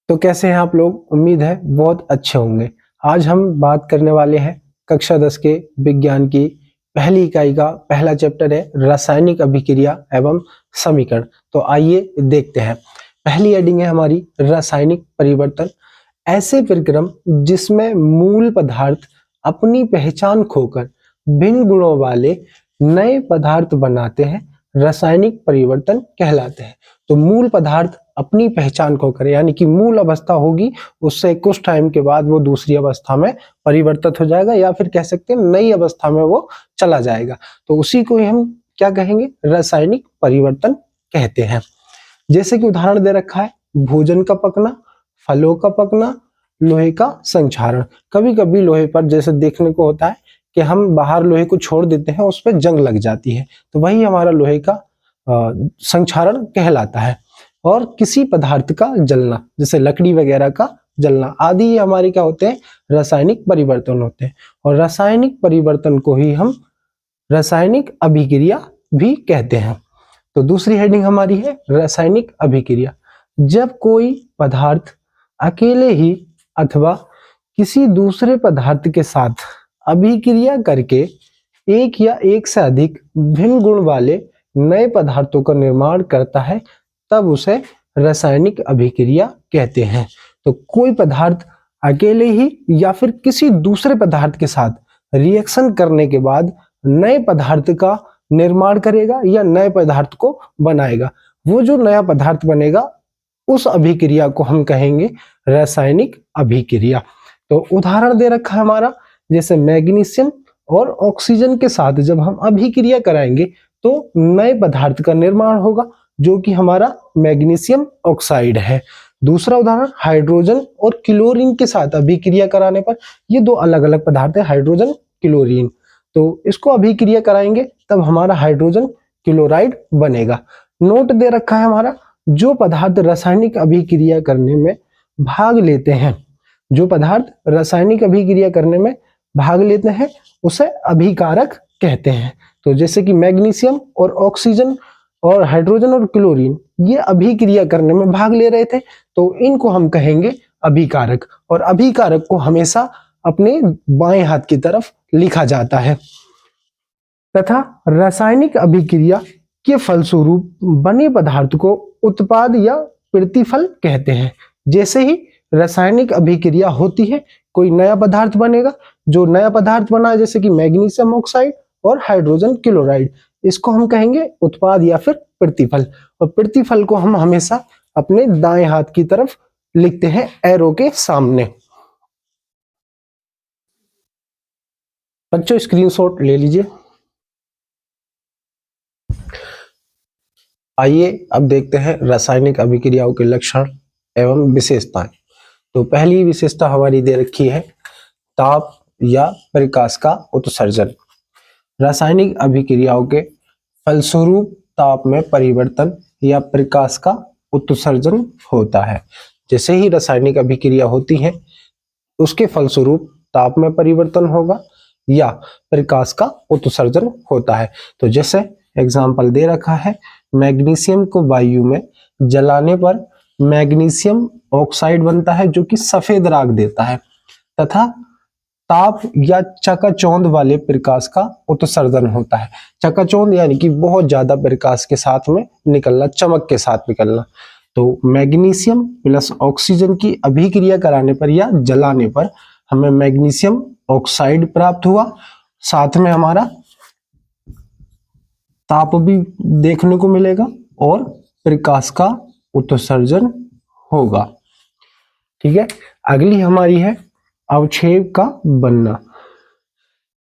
तो कैसे हैं आप लोग? उम्मीद है बहुत अच्छे होंगे। आज हम बात करने वाले हैं कक्षा 10 के विज्ञान की पहली इकाई का पहला चैप्टर है रासायनिक अभिक्रिया एवं समीकरण। तो आइए देखते हैं। पहली हेडिंग है हमारी रासायनिक परिवर्तन। ऐसे प्रक्रम जिसमें मूल पदार्थ अपनी पहचान खोकर भिन्न गुणों वाले नए पदार्थ बनाते हैं, रासायनिक परिवर्तन कहलाते हैं। तो मूल पदार्थ अपनी पहचान खोकर, यानी कि मूल अवस्था होगी, उससे कुछ टाइम के बाद वो दूसरी अवस्था में परिवर्तित हो जाएगा, या फिर कह सकते हैं नई अवस्था में वो चला जाएगा। तो उसी को हम क्या कहेंगे? रासायनिक परिवर्तन कहते हैं। जैसे कि उदाहरण दे रखा है, भोजन का पकना, फलों का पकना, लोहे का संक्षारण। कभी कभी लोहे पर जैसे देखने को होता है कि हम बाहर लोहे को छोड़ देते हैं, उस पर जंग लग जाती है, तो वही हमारा लोहे का संक्षारण कहलाता है। और किसी पदार्थ का जलना, जैसे लकड़ी वगैरह का जलना आदि, ये हमारे क्या होते हैं? रासायनिक परिवर्तन होते हैं। और रासायनिक परिवर्तन को ही हम रासायनिक अभिक्रिया भी कहते हैं। तो दूसरी हेडिंग हमारी है रासायनिक अभिक्रिया। जब कोई पदार्थ अकेले ही अथवा किसी दूसरे पदार्थ के साथ अभिक्रिया करके एक या एक से अधिक भिन्न गुण वाले नए पदार्थों का निर्माण करता है, तब उसे रासायनिक अभिक्रिया कहते हैं। तो कोई पदार्थ अकेले ही या फिर किसी दूसरे पदार्थ के साथ रिएक्शन करने के बाद नए पदार्थ का निर्माण करेगा या नए पदार्थ को बनाएगा, वो जो नया पदार्थ बनेगा उस अभिक्रिया को हम कहेंगे रासायनिक अभिक्रिया। तो उदाहरण दे रखा है हमारा, जैसे मैग्नीशियम और ऑक्सीजन के साथ जब हम अभिक्रिया कराएंगे तो नए पदार्थ का निर्माण होगा, जो कि हमारा मैग्नीशियम ऑक्साइड है। दूसरा उदाहरण, हाइड्रोजन और क्लोरीन के साथ अभिक्रिया कराने पर, ये दो अलग अलग पदार्थ है, हाइड्रोजन क्लोरीन, तो इसको अभिक्रिया कराएंगे तब हमारा हाइड्रोजन क्लोराइड बनेगा। नोट दे रखा है हमारा, जो पदार्थ रासायनिक अभिक्रिया करने में भाग लेते हैं, जो पदार्थ रासायनिक अभिक्रिया करने में भाग लेते हैं उसे अभिकारक कहते हैं। तो जैसे कि मैग्नीशियम और ऑक्सीजन और हाइड्रोजन और क्लोरीन ये अभिक्रिया करने में भाग ले रहे थे, तो इनको हम कहेंगे अभिकारक। और अभिकारक को हमेशा अपने बाएं हाथ की तरफ लिखा जाता है। तथा रासायनिक अभिक्रिया के फलस्वरूप बने पदार्थ को उत्पाद या प्रतिफल कहते हैं। जैसे ही रासायनिक अभिक्रिया होती है, कोई नया पदार्थ बनेगा, जो नया पदार्थ बना जैसे कि मैग्नीशियम ऑक्साइड और हाइड्रोजन क्लोराइड, इसको हम कहेंगे उत्पाद या फिर प्रतिफल। और प्रतिफल को हम हमेशा अपने दाएं हाथ की तरफ लिखते हैं एरो के सामने। बच्चों स्क्रीनशॉट ले लीजिए। आइए अब देखते हैं रासायनिक अभिक्रियाओं के लक्षण एवं विशेषताएं। तो पहली विशेषता हमारी दे रखी है ताप या प्रकाश का उत्सर्जन। रासायनिक अभिक्रियाओं के फलस्वरूप ताप में परिवर्तन या प्रकाश का उत्सर्जन होता है। जैसे ही रासायनिक अभिक्रिया होती है उसके फलस्वरूप ताप में परिवर्तन होगा या प्रकाश का उत्सर्जन होता है। तो जैसे एग्जाम्पल दे रखा है, मैग्नीशियम को वायु में जलाने पर मैग्नीशियम ऑक्साइड बनता है जो कि सफेद राख देता है, तथा ताप या चकाचौंध वाले प्रकाश का उत्सर्जन होता है। चकाचौंध यानी कि बहुत ज्यादा प्रकाश के साथ में निकलना, चमक के साथ निकलना। तो मैग्नीशियम प्लस ऑक्सीजन की अभिक्रिया कराने पर या जलाने पर हमें मैग्नीशियम ऑक्साइड प्राप्त हुआ, साथ में हमारा ताप भी देखने को मिलेगा और प्रकाश का उत्सर्जन होगा। ठीक है, अगली हमारी है अवक्षेप का बनना।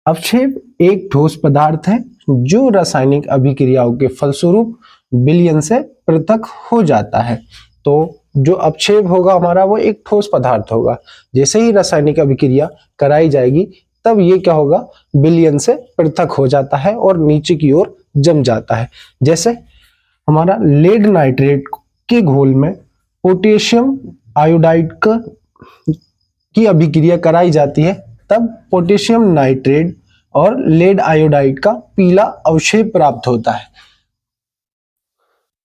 अवक्षेप एक ठोस पदार्थ है जो रासायनिक अभिक्रियाओं के फलस्वरूप विलयन से पृथक हो जाता है। तो जो अवक्षेप होगा हमारा वो एक ठोस पदार्थ होगा। जैसे ही रासायनिक अभिक्रिया कराई जाएगी तब ये क्या होगा? विलयन से पृथक हो जाता है और नीचे की ओर जम जाता है। जैसे हमारा लेड नाइट्रेट के घोल में पोटेशियम आयोडाइड की अभिक्रिया कराई जाती है, तब पोटेशियम नाइट्रेट और लेड आयोडाइड का पीला अवक्षेप प्राप्त होता है।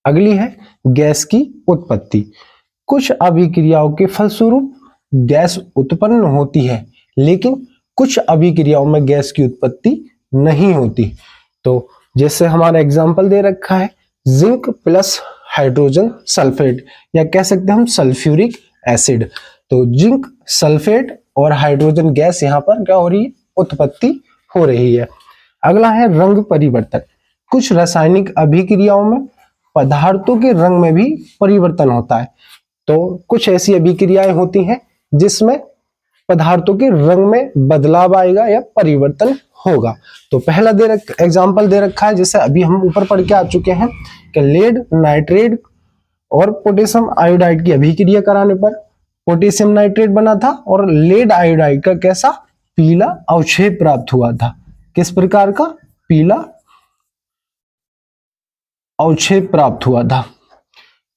अगली है गैस की उत्पत्ति। कुछ अभिक्रियाओं के फलस्वरूप गैस उत्पन्न होती है, लेकिन कुछ अभिक्रियाओं में गैस की उत्पत्ति नहीं होती। तो जैसे हमारा एग्जाम्पल दे रखा है जिंक प्लस हाइड्रोजन सल्फेट, या कह सकते हैं हम सल्फ्यूरिक एसिड। तो जिंक सल्फेट और हाइड्रोजन गैस यहाँ पर क्या हो रही है, उत्पत्ति हो रही है। अगला है रंग परिवर्तन। कुछ रासायनिक अभिक्रियाओं में पदार्थों के रंग में भी परिवर्तन होता है। तो कुछ ऐसी अभिक्रियाएं होती हैं जिसमें पदार्थों के रंग में बदलाव आएगा या परिवर्तन होगा। तो पहला एग्जाम्पल दे रखा है, जैसे अभी हम ऊपर पढ़ के आ चुके हैं कि लेड नाइट्रेट और पोटेशियम आयोडाइड की अभिक्रिया कराने पर पोटेशियम नाइट्रेट बना था और लेड आयोडाइड का कैसा, पीला अवक्षेप प्राप्त हुआ था। किस प्रकार का, पीला अवक्षेप प्राप्त हुआ था।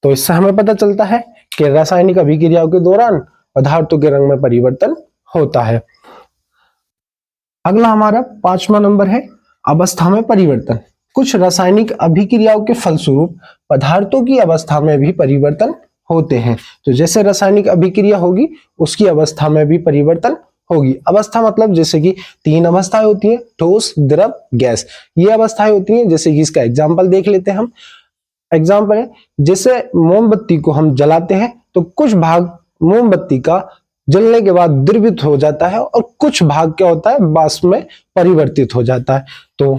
तो इससे हमें पता चलता है कि रासायनिक अभिक्रियाओं के दौरान पदार्थों के रंग में परिवर्तन होता है। अगला हमारा 5वां नंबर है अवस्था में परिवर्तन। कुछ रासायनिक अभिक्रियाओं के फलस्वरूप पदार्थों की अवस्था में भी परिवर्तन होते हैं। तो जैसे रासायनिक अभिक्रिया होगी उसकी अवस्था में भी परिवर्तन होगी। अवस्था मतलब जैसे कि 3 अवस्थाएं होती हैं, ठोस, द्रव, गैस। ये अवस्थाएं होती हैं, जैसे कि इसका एग्जाम्पल देख लेते हैं हम। एग्जाम्पल है, जैसे मोमबत्ती को हम जलाते हैं तो कुछ भाग मोमबत्ती का जलने के बाद द्रवित हो जाता है और कुछ भाग क्या होता है, वाष्प में परिवर्तित हो जाता है। तो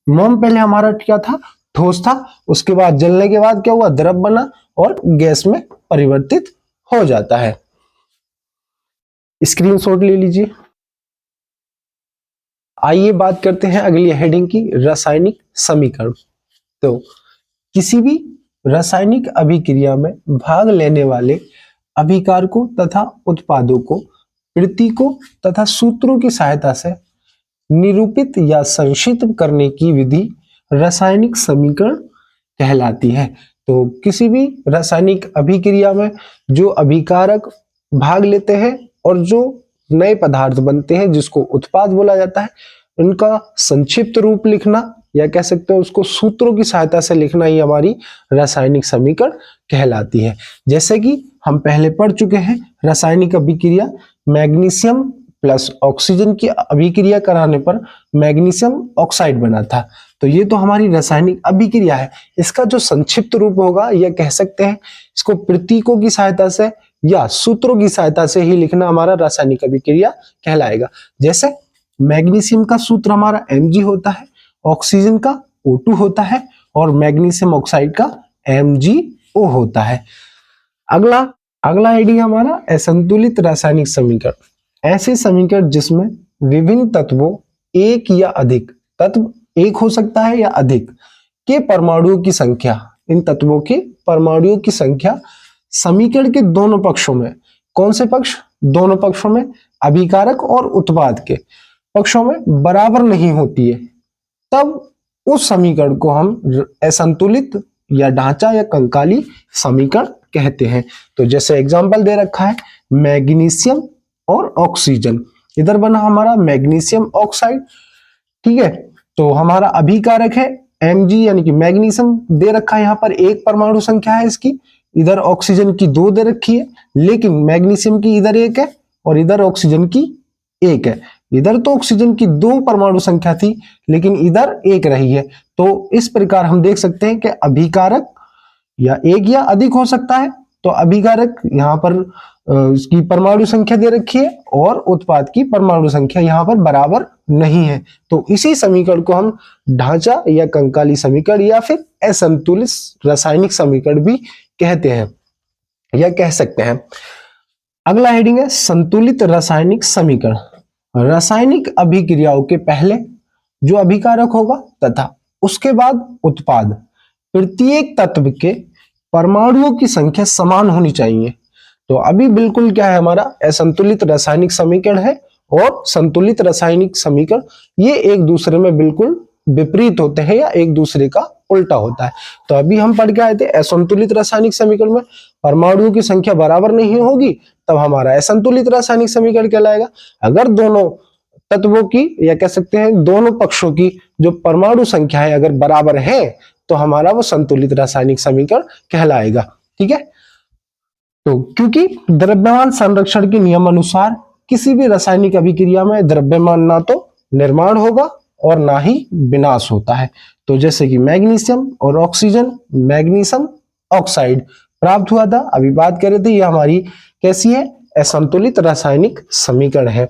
मोम पहले हमारा क्या था, ठोस था, उसके बाद जलने के बाद क्या हुआ, द्रव बना और गैस में परिवर्तित हो जाता है। स्क्रीनशॉट ले लीजिए। आइए बात करते हैं अगली हेडिंग की, रासायनिक समीकरण। तो किसी भी रासायनिक अभिक्रिया में भाग लेने वाले अभिकारकों तथा उत्पादों को प्रतीकों तथा सूत्रों की सहायता से निरूपित या संक्षिप्त करने की विधि रासायनिक समीकरण कहलाती है। तो किसी भी रासायनिक अभिक्रिया में जो अभिकारक भाग लेते हैं और जो नए पदार्थ बनते हैं जिसको उत्पाद बोला जाता है, उनका संक्षिप्त रूप लिखना या कह सकते हैं उसको सूत्रों की सहायता से लिखना ही हमारी रासायनिक समीकरण कहलाती है। जैसे कि हम पहले पढ़ चुके हैं रासायनिक अभिक्रिया, मैग्नीशियम प्लस ऑक्सीजन की अभिक्रिया कराने पर मैग्नीशियम ऑक्साइड बना था। तो ये तो हमारी रासायनिक अभिक्रिया है। इसका जो संक्षिप्त रूप होगा यह कह सकते हैं इसको प्रतीकों की सहायता से या सूत्रों की सहायता से ही लिखना हमारा रासायनिक अभिक्रिया कहलाएगा। जैसे मैग्नीशियम का सूत्र हमारा Mg होता है, ऑक्सीजन का O2 होता है और मैग्नीशियम ऑक्साइड का MgO होता है। अगला हेडिंग हमारा असंतुलित रासायनिक समीकरण। ऐसे समीकरण जिसमें विभिन्न तत्वों, एक या अधिक तत्व, एक हो सकता है या अधिक, के परमाणुओं की संख्या, इन तत्वों के परमाणुओं की संख्या समीकरण के दोनों पक्षों में, कौन से पक्ष, दोनों पक्षों में, अभिकारक और उत्पाद के पक्षों में बराबर नहीं होती है, तब उस समीकरण को हम असंतुलित या ढांचा या कंकाली समीकरण कहते हैं। तो जैसे एग्जांपल दे रखा है मैग्नीशियम और ऑक्सीजन, इधर बना हमारा मैग्नीशियम ऑक्साइड, ठीक है। तो हमारा अभिकारक है Mg यानी कि मैग्नीशियम दे रखा है, यहाँ पर एक परमाणु संख्या है इसकी, इधर ऑक्सीजन की 2 दे रखी है, लेकिन मैग्नीशियम की इधर 1 है और इधर ऑक्सीजन की 1 है। इधर तो ऑक्सीजन की 2 परमाणु संख्या थी लेकिन इधर 1 रही है। तो इस प्रकार हम देख सकते हैं कि अभिकारक या एक या अधिक हो सकता है, तो अभिकारक यहाँ पर इसकी परमाणु संख्या दे रखी है और उत्पाद की परमाणु संख्या यहाँ पर बराबर नहीं है। तो इसी समीकरण को हम ढांचा या कंकाली समीकरण या फिर असंतुलित रासायनिक समीकरण भी कहते हैं या कह सकते हैं। अगला हेडिंग है संतुलित रासायनिक समीकरण। रासायनिक अभिक्रियाओं के पहले जो अभिकारक होगा तथा उसके बाद उत्पाद, प्रत्येक तत्व के परमाणुओं की संख्या समान होनी चाहिए। तो अभी बिल्कुल क्या है, हमारा असंतुलित रासायनिक समीकरण है और संतुलित रासायनिक समीकरण ये एक दूसरे में बिल्कुल विपरीत होते हैं या एक दूसरे का उल्टा होता है। तो अभी हम पढ़ के आए थे असंतुलित रासायनिक समीकरण में परमाणुओं की संख्या बराबर नहीं होगी तब हमारा असंतुलित रासायनिक समीकरण कहलाएगा। अगर दोनों तत्वों की या कह सकते हैं दोनों पक्षों की जो परमाणु संख्या है अगर बराबर है तो हमारा वो संतुलित रासायनिक समीकरण कहलाएगा, ठीक है। तो क्योंकि द्रव्यमान संरक्षण के नियम अनुसार किसी भी रासायनिक अभिक्रिया में द्रव्यमान ना तो निर्माण होगा और ना ही विनाश होता है। तो जैसे कि मैग्नीशियम और ऑक्सीजन, मैग्नीशियम ऑक्साइड प्राप्त हुआ था, अभी बात कर रहे थे, ये हमारी कैसी है, असंतुलित रासायनिक समीकरण है।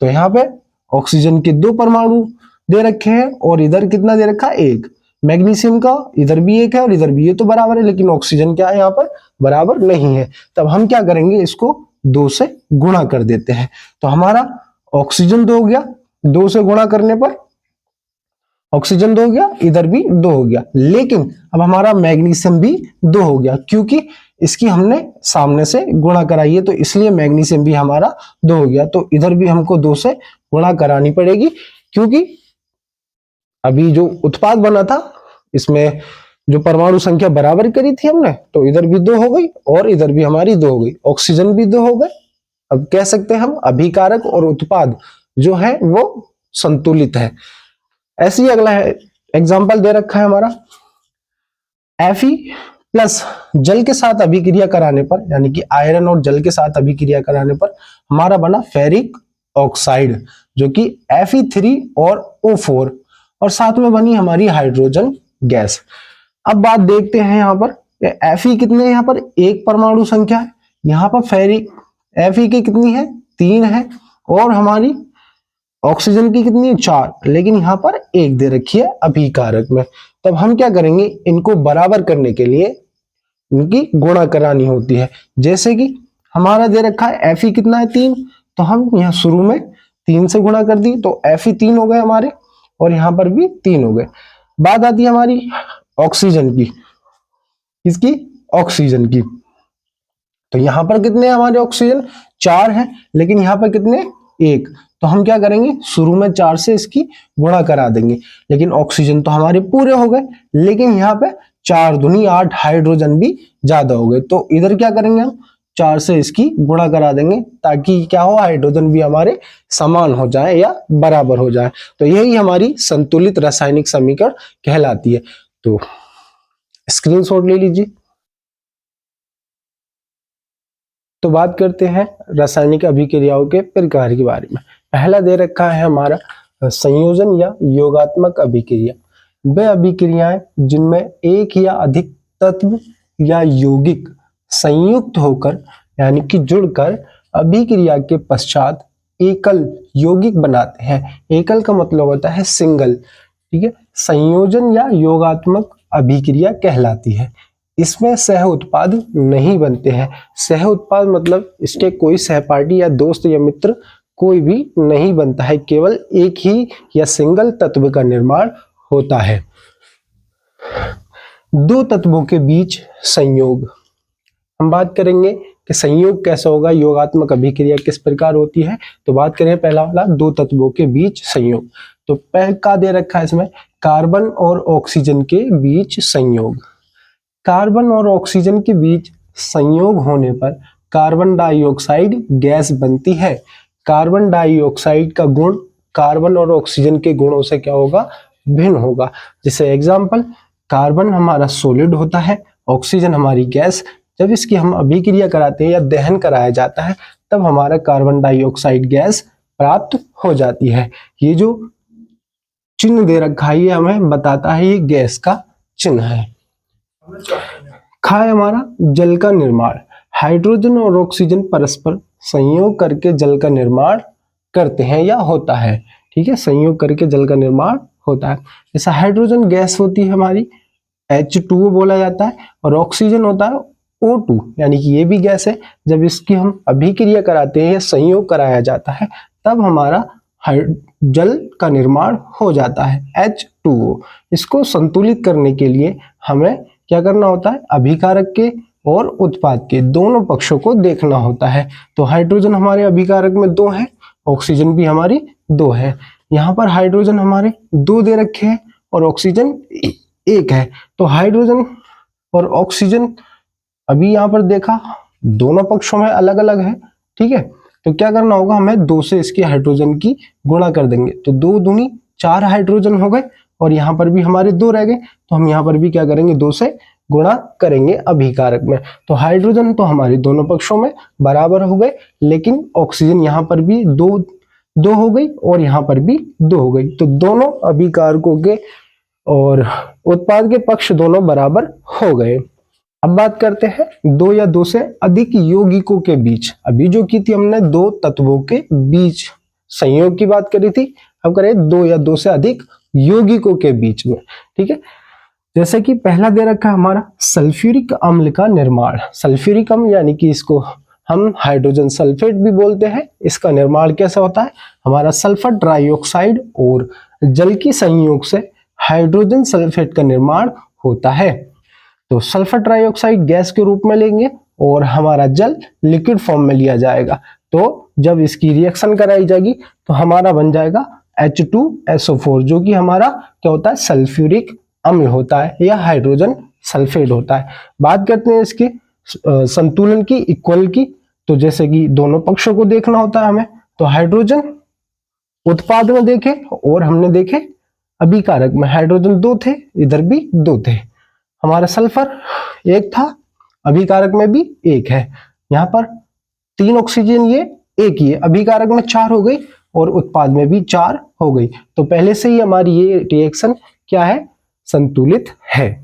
तो यहाँ पे ऑक्सीजन के 2 परमाणु दे रखे हैं और इधर कितना दे रखा है, 1। मैग्नीशियम का इधर भी 1 है और इधर भी, ये तो बराबर है, लेकिन ऑक्सीजन क्या है यहाँ पर, बराबर नहीं है। तब हम क्या करेंगे, इसको 2 से गुणा कर देते हैं। तो हमारा ऑक्सीजन 2 हो गया, 2 से गुणा करने पर ऑक्सीजन 2 हो गया, इधर भी 2 हो गया, लेकिन अब हमारा मैग्नीशियम भी 2 हो गया, क्योंकि इसकी हमने सामने से गुणा कराई है, तो इसलिए मैग्नीशियम भी हमारा 2 हो गया। तो इधर भी हमको 2 से गुणा करानी पड़ेगी, क्योंकि अभी जो उत्पाद बना था इसमें जो परमाणु संख्या बराबर करी थी हमने, तो इधर भी 2 हो गई और इधर भी हमारी 2 हो गई, ऑक्सीजन भी 2 हो गए। अब कह सकते हैं हम अभिकारक और उत्पाद जो है वो संतुलित है। ऐसे ही अगला है एग्जाम्पल दे रखा है हमारा, Fe प्लस जल के साथ अभिक्रिया कराने पर, यानी कि आयरन और जल के साथ अभिक्रिया कराने पर हमारा बना फेरिक ऑक्साइड, जो कि Fe3 और O4, और साथ में बनी हमारी हाइड्रोजन गैस। अब बात देखते हैं यहाँ पर Fe कितने, यहाँ पर 1 परमाणु संख्या है, यहाँ पर फेरिक Fe की कितनी है, 3 है, और हमारी ऑक्सीजन की कितनी है, 4, लेकिन यहाँ पर 1 दे रखी है अभिकारक में। तब हम क्या करेंगे, इनको बराबर करने के लिए इनकी गुणा करानी होती है। जैसे कि हमारा दे रखा है Fe कितना है, 3, तो हम यहाँ शुरू में 3 से गुणा कर दी, तो Fe 3 हो गए हमारे, और यहाँ पर भी 3 हो गए। बात आती है हमारी ऑक्सीजन की, इसकी ऑक्सीजन की, तो यहाँ पर कितने हमारे ऑक्सीजन, 4 है, लेकिन यहाँ पर कितने, 1, तो हम क्या करेंगे, शुरू में 4 से इसकी गुणा करा देंगे, लेकिन ऑक्सीजन तो हमारे पूरे हो गए, लेकिन यहाँ पे 4 दूनी 8 हाइड्रोजन भी ज्यादा हो गए, तो इधर क्या करेंगे हम, 4 से इसकी गुणा करा देंगे, ताकि क्या हो, हाइड्रोजन भी हमारे समान हो जाए या बराबर हो जाए। तो यही हमारी संतुलित रासायनिक समीकरण कहलाती है। तो स्क्रीनशॉट ले लीजिए। तो बात करते हैं रासायनिक अभिक्रियाओं के प्रकार के बारे में। पहला दे रखा है हमारा संयोजन या योगात्मक अभिक्रिया। वे अभिक्रियाएं जिनमें एक या अधिक तत्व या यौगिक संयुक्त होकर यानी कि जुड़कर अभिक्रिया के पश्चात एकल यौगिक बनाते हैं। एकल का मतलब होता है सिंगल, ठीक है। संयोजन या योगात्मक अभिक्रिया कहलाती है। इसमें सह उत्पाद नहीं बनते हैं। सह उत्पाद मतलब इसके कोई सहपाठी या दोस्त या मित्र कोई भी नहीं बनता है, केवल एक ही या सिंगल तत्व का निर्माण होता है। दो तत्वों के बीच संयोग, हम बात करेंगे कि संयोग कैसा होगा, योगात्मक अभिक्रिया किस प्रकार होती है। तो बात करें पहला वाला, दो तत्वों के बीच संयोग। तो पहला दे रखा है इसमें कार्बन और ऑक्सीजन के बीच संयोग। कार्बन और ऑक्सीजन के बीच संयोग होने पर कार्बन डाइऑक्साइड गैस बनती है। कार्बन डाइऑक्साइड का गुण कार्बन और ऑक्सीजन के गुणों से क्या होगा, भिन्न होगा। जैसे एग्जांपल, कार्बन हमारा सॉलिड होता है, ऑक्सीजन हमारी गैस। जब इसकी हम अभिक्रिया कराते हैं या दहन कराया जाता है तब हमारा कार्बन डाइऑक्साइड गैस प्राप्त हो जाती है। ये जो चिन्ह दे रखा है ये हमें बताता है ये गैस का चिन्ह है। खा हमारा जल का निर्माण। हाइड्रोजन और ऑक्सीजन परस्पर संयोग करके जल का निर्माण करते हैं या होता है, ठीक है। संयोग करके जल का निर्माण होता है। जैसे हाइड्रोजन गैस होती है हमारी, H2O बोला जाता है, और ऑक्सीजन होता है O2, यानी कि ये भी गैस है। जब इसकी हम अभिक्रिया कराते हैं या संयोग कराया जाता है तब हमारा जल का निर्माण हो जाता है H2O। इसको संतुलित करने के लिए हमें क्या करना होता है, अभिकारक के और उत्पाद के दोनों पक्षों को देखना होता है। तो हाइड्रोजन हमारे अभिकारक में 2 है, ऑक्सीजन भी हमारी 2 है। यहाँ पर हाइड्रोजन हमारे 2 दे रखे हैं और ऑक्सीजन 1 है। तो हाइड्रोजन और ऑक्सीजन अभी यहाँ पर देखा दोनों पक्षों में अलग अलग है, ठीक है। तो क्या करना होगा, हमें 2 से इसकी हाइड्रोजन की गुणा कर देंगे, तो 2 दूनी 4 हाइड्रोजन हो गए, और यहाँ पर भी हमारे 2 रह गए, तो हम यहाँ पर भी क्या करेंगे, 2 से गुणा करेंगे अभिकारक में। तो हाइड्रोजन तो हमारे दोनों पक्षों में बराबर हो गए, लेकिन ऑक्सीजन यहाँ पर भी दो हो गई और यहाँ पर भी 2 हो गई। तो दोनों अभिकारकों के और उत्पाद के पक्ष दोनों बराबर हो गए। अब बात करते हैं 2 या 2 से अधिक यौगिकों के बीच। अभी जो की थी हमने 2 तत्वों के बीच संयोग की बात करी थी, अब करें 2 या 2 से अधिक यौगिकों के बीच में। ठीक है, जैसे कि पहला दे रखा है हमारा सल्फ्यूरिक अम्ल का निर्माण। सल्फ्यूरिक अम्ल यानी कि इसको हम हाइड्रोजन सल्फेट भी बोलते हैं। इसका निर्माण कैसा होता है? हमारा सल्फर ट्राइऑक्साइड और जल की संयोग से हाइड्रोजन सल्फेट का निर्माण होता है। तो सल्फर ट्राइऑक्साइड गैस के रूप में लेंगे और हमारा जल लिक्विड फॉर्म में लिया जाएगा। तो जब इसकी रिएक्शन कराई जाएगी तो हमारा बन जाएगा H2SO4, जो कि हमारा क्या होता है? सल्फ्यूरिक अम्ल होता है या हाइड्रोजन सल्फेट होता है। बात करते हैं इसके संतुलन की, इक्वल की। तो जैसे कि दोनों पक्षों को देखना होता है हमें, तो हाइड्रोजन उत्पाद में देखे और हमने देखे अभिकारक में। हाइड्रोजन 2 थे, इधर भी 2 थे। हमारा सल्फर 1 था, अभिकारक में भी 1 है। यहाँ पर 3 ऑक्सीजन, ये 1 ही है। अभिकारक में 4 हो गई और उत्पाद में भी 4 हो गई। तो पहले से ही हमारी ये रिएक्शन क्या है? संतुलित है।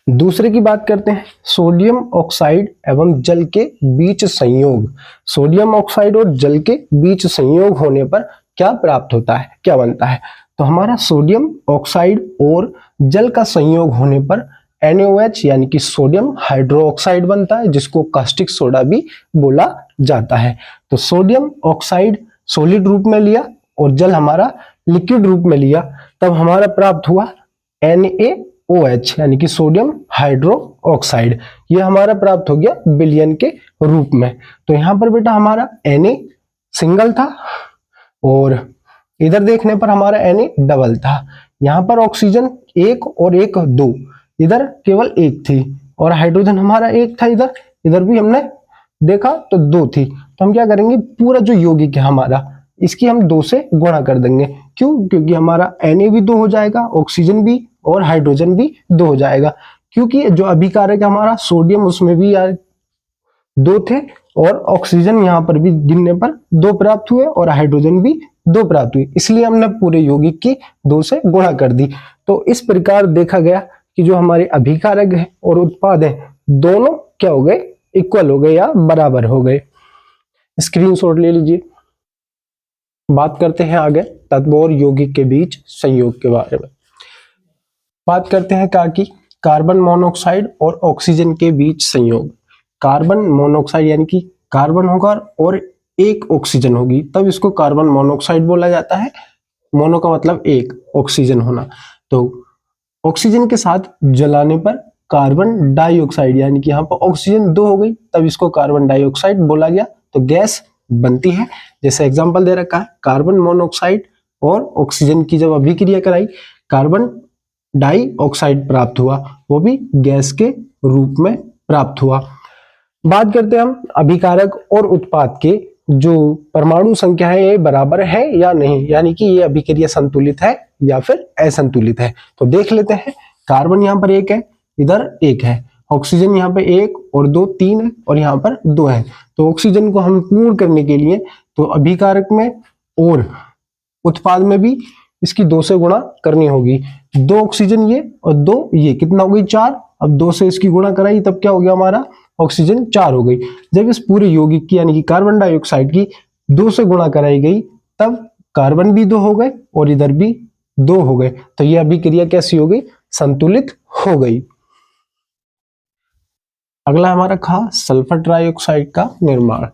दूसरे की बात करते हैं, सोडियम ऑक्साइड एवं जल के बीच संयोग। सोडियम ऑक्साइड और जल के बीच संयोग होने पर क्या प्राप्त होता है, क्या बनता है? तो हमारा सोडियम ऑक्साइड और जल का संयोग होने पर NaOH यानी कि सोडियम हाइड्रोक्साइड बनता है, जिसको कास्टिक सोडा भी बोला जाता है। तो सोडियम ऑक्साइड सॉलिड रूप में लिया और जल हमारा लिक्विड रूप में लिया, तब हमारा प्राप्त हुआ NaOH यानी कि सोडियम हाइड्रोक्साइड। ये हमारा प्राप्त हो गया विलयन के रूप में। तो यहाँ पर बेटा हमारा Na सिंगल था और इधर देखने पर हमारा Na डबल था। यहाँ पर ऑक्सीजन 1 और 1 2, इधर केवल 1 थी और हाइड्रोजन हमारा 1 था। इधर भी हमने देखा तो 2 थी। तो हम क्या करेंगे, पूरा जो यौगिक है हमारा, इसकी हम 2 से गुणा कर देंगे। क्यों? क्योंकि हमारा Na भी 2 हो जाएगा, ऑक्सीजन भी और हाइड्रोजन भी 2 हो जाएगा। क्योंकि जो अभिकारक है हमारा सोडियम, उसमें भी यार 2 थे और ऑक्सीजन यहाँ पर भी गिनने पर 2 प्राप्त हुए और हाइड्रोजन भी 2 प्राप्त हुई, इसलिए हमने पूरे यौगिक की 2 से गुणा कर दी। तो इस प्रकार देखा गया कि जो हमारे अभिकारक है और उत्पाद है, दोनों क्या हो गए? इक्वल हो गए या बराबर हो गए। स्क्रीनशॉट ले लीजिए। बात करते हैं आगे तत्व और यौगिक के बीच संयोग के बारे में। बात करते हैं का कि कार्बन मोनोऑक्साइड और ऑक्सीजन के बीच संयोग। कार्बन मोनोऑक्साइड यानी कि कार्बन होगा और 1 ऑक्सीजन होगी, तब इसको कार्बन मोनोऑक्साइड बोला जाता है। मोनो का मतलब 1, ऑक्सीजन होना। तो ऑक्सीजन के साथ जलाने पर कार्बन डाइऑक्साइड यानी कि यहाँ पर ऑक्सीजन 2 हो गई, तब इसको कार्बन डाइऑक्साइड बोला गया। तो गैस बनती है। जैसे एग्जांपल दे रखा है, कार्बन मोनोऑक्साइड और ऑक्सीजन की जब अभिक्रिया कराई, कार्बन डाइऑक्साइड प्राप्त हुआ, वो भी गैस के रूप में प्राप्त हुआ। बात करते हैं हम अभिकारक और उत्पाद के जो परमाणु संख्या है, ये बराबर है या नहीं, यानी कि ये अभिक्रिया संतुलित है या फिर असंतुलित है। तो देख लेते हैं। कार्बन यहाँ पर 1 है, इधर 1 है। ऑक्सीजन यहाँ पे 1 और 2 3 है और यहाँ पर 2 है। तो ऑक्सीजन को हम पूर्ण करने के लिए तो अभिकारक में और उत्पाद में भी इसकी 2 से गुणा करनी होगी। 2 ऑक्सीजन ये और 2 ये, कितना हो गई? 4। अब 2 से इसकी गुणा कराई, तब क्या हो गया हमारा? ऑक्सीजन 4 हो गई। जब इस पूरे यौगिक की यानी कि कार्बन डाइऑक्साइड की 2 से गुणा कराई गई, तब कार्बन भी 2 हो गए और इधर भी 2 हो गए। तो यह अभिक्रिया कैसी हो गई? संतुलित हो गई। अगला हमारा था सल्फर ट्राइऑक्साइड का निर्माण।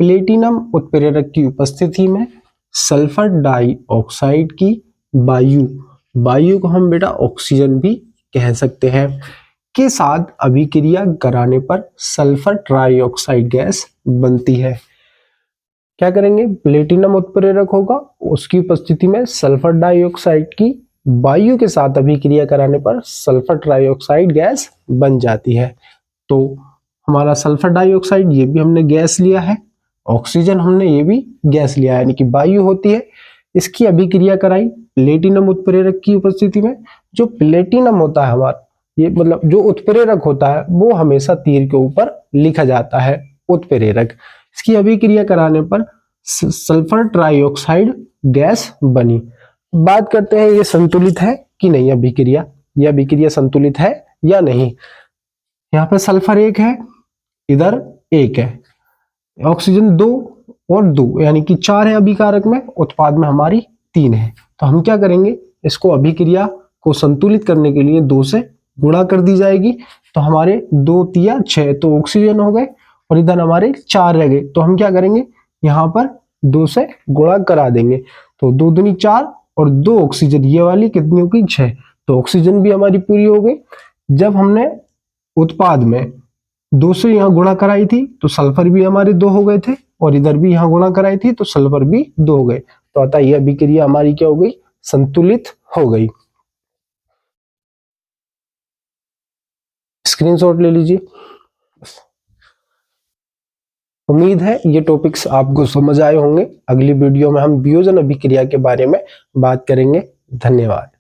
प्लेटिनम उत्प्रेरक की उपस्थिति में सल्फर डाइऑक्साइड की वायु को हम बेटा ऑक्सीजन भी कह सकते हैं, के साथ अभिक्रिया कराने पर सल्फर ट्राइऑक्साइड गैस बनती है। क्या करेंगे? प्लेटिनम उत्प्रेरक होगा, उसकी उपस्थिति में सल्फर डाइऑक्साइड की वायु के साथ अभिक्रिया कराने पर सल्फर ट्राइऑक्साइड गैस बन जाती है। तो हमारा सल्फर डाइऑक्साइड ये भी हमने गैस लिया है, ऑक्सीजन हमने ये भी गैस लिया है, यानी कि वायु होती है। इसकी अभिक्रिया कराई प्लेटिनम उत्प्रेरक की उपस्थिति में। जो प्लेटिनम होता है हमारा, ये मतलब जो उत्प्रेरक होता है वो हमेशा तीर के ऊपर लिखा जाता है, उत्प्रेरक। इसकी अभिक्रिया कराने पर सल्फर ट्राइऑक्साइड गैस बनी। बात करते हैं ये संतुलित है कि नहीं अभिक्रिया, यह अभिक्रिया संतुलित है या नहीं। यहाँ पे सल्फर 1 है, इधर 1 है, ऑक्सीजन 2 और 2 यानी कि 4 है अभिकारक में, उत्पाद में हमारी 3 है। तो हम क्या करेंगे, इसको अभिक्रिया को संतुलित करने के लिए 2 से गुणा कर दी जाएगी। तो हमारे 2 तिया 6 तो ऑक्सीजन हो गए और इधर हमारे 4 रह गए। तो हम क्या करेंगे, यहाँ पर 2 से गुणा करा देंगे। तो 2 दूनी 4 और 2 ऑक्सीजन, ये वाली कितनी हो गई 6। तो ऑक्सीजन भी हमारी पूरी हो गई। जब हमने उत्पाद में 2 से यहाँ गुणा कराई थी तो सल्फर भी हमारे 2 हो गए थे और इधर भी यहाँ गुणा कराई थी तो सल्फर भी 2 हो गए। तो अतः यह अभिक्रिया हमारी क्या हो गई, संतुलित हो गई। स्क्रीनशॉट ले लीजिए। उम्मीद है ये टॉपिक्स आपको समझ आए होंगे। अगली वीडियो में हम वियोजन अभिक्रिया के बारे में बात करेंगे। धन्यवाद।